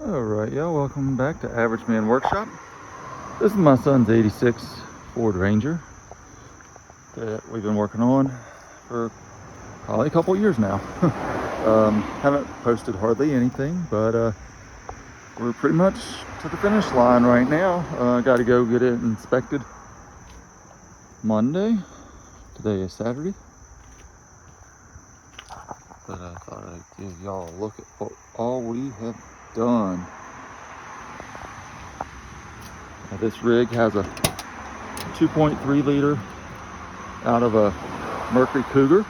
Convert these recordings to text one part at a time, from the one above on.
Alright, y'all, welcome back to Average Man Workshop. This is my son's 86 Ford Ranger that we've been working on for probably a couple years now. Haven't posted hardly anything, but we're pretty much to the finish line right now. Got to go get it inspected Monday. Today is Saturday. But I thought I'd give y'all a look at what all we have done. Now, this rig has a 2.3 liter out of a Mercury Cougar.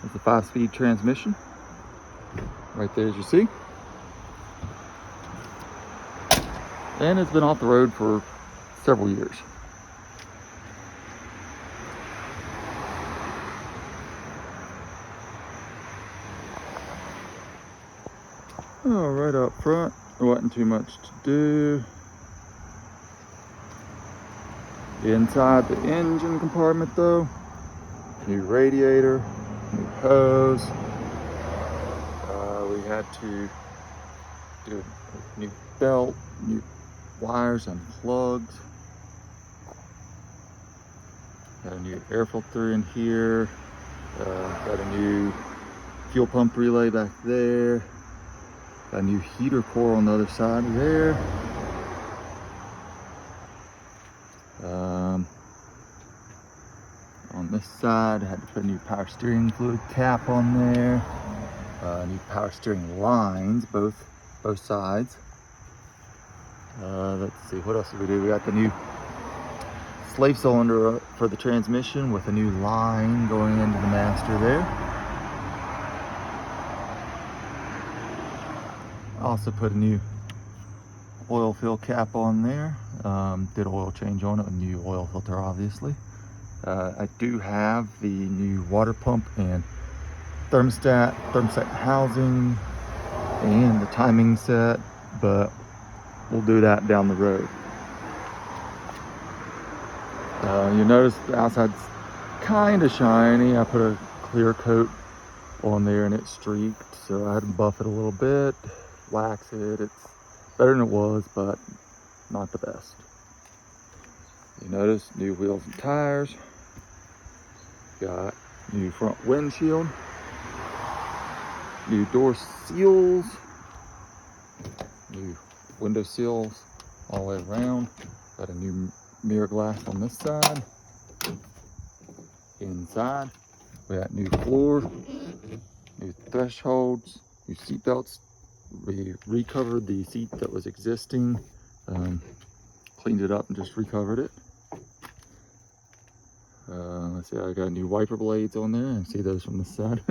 It's a 5-speed transmission. Right there, as you see. And it's been off the road for several years. Oh, right up front, there wasn't too much to do. Inside the engine compartment though, new radiator, new hose. We had to do a new belt, new wires and plugs. Got a new air filter in here. Got a new fuel pump relay back there. Got a new heater core on the other side there. On this side, I had to put a new power steering fluid cap on there. New power steering lines, both sides. Let's see, what else did we do? We got the new slave cylinder for the transmission with a new line going into the master there. Also put a new oil fill cap on there. Did oil change on it, a new oil filter obviously. I do have the new water pump and thermostat housing and the timing set, but we'll do that down the road. You notice the outside's kind of shiny. I put a clear coat on there and it's streaked, so I had to buff it a little bit, wax it. It's better than it was, but not the best. You notice new wheels and tires. Got new front windshield, new door seals, new window seals all the way around. Got a new mirror glass on this side. Inside, we got new floor, new thresholds, new seat belts. We recovered the seat that was existing, cleaned it up and just recovered it. Let's see, I got new wiper blades on there. I see those from this side.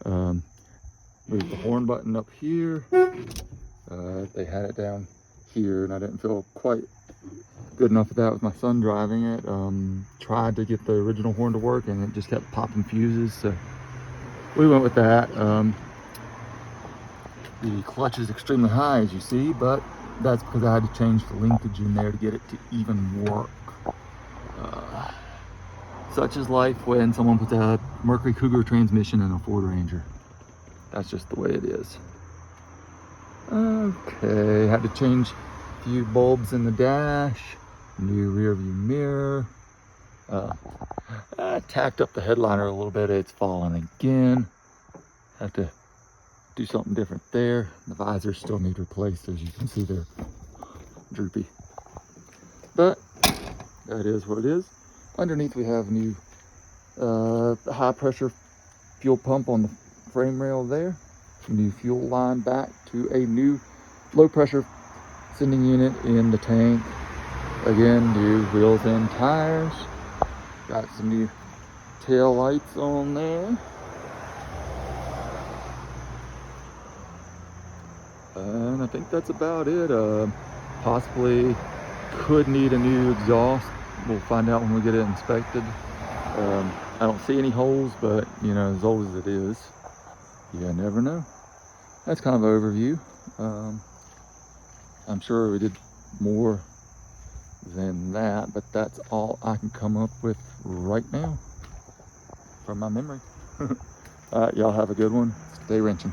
Moved the horn button up here. They had it down here and I didn't feel quite good enough with that with my son driving it. Tried to get the original horn to work and it just kept popping fuses, so we went with that. The clutch is extremely high, as you see, but that's because I had to change the linkage in there to get it to even work. Such is life when someone puts a Mercury Cougar transmission in a Ford Ranger. That's just the way it is. Okay, had to change a few bulbs in the dash, new rear view mirror. I tacked up the headliner a little bit, it's fallen again. Had to do something different there. The visors still need replaced, as you can see they're droopy. But that is what it is. Underneath we have new high pressure fuel pump on the frame rail there. New fuel line back to a new low pressure sending unit in the tank. Again, new wheels and tires. Got some new tail lights on there. And I think that's about it. Possibly could need a new exhaust. We'll find out when we get it inspected. I don't see any holes, but you know, as old as it is, you never know. That's kind of an overview. I'm sure we did more than that, but that's all I can come up with right now from my memory. All right, y'all have a good one. Stay wrenching.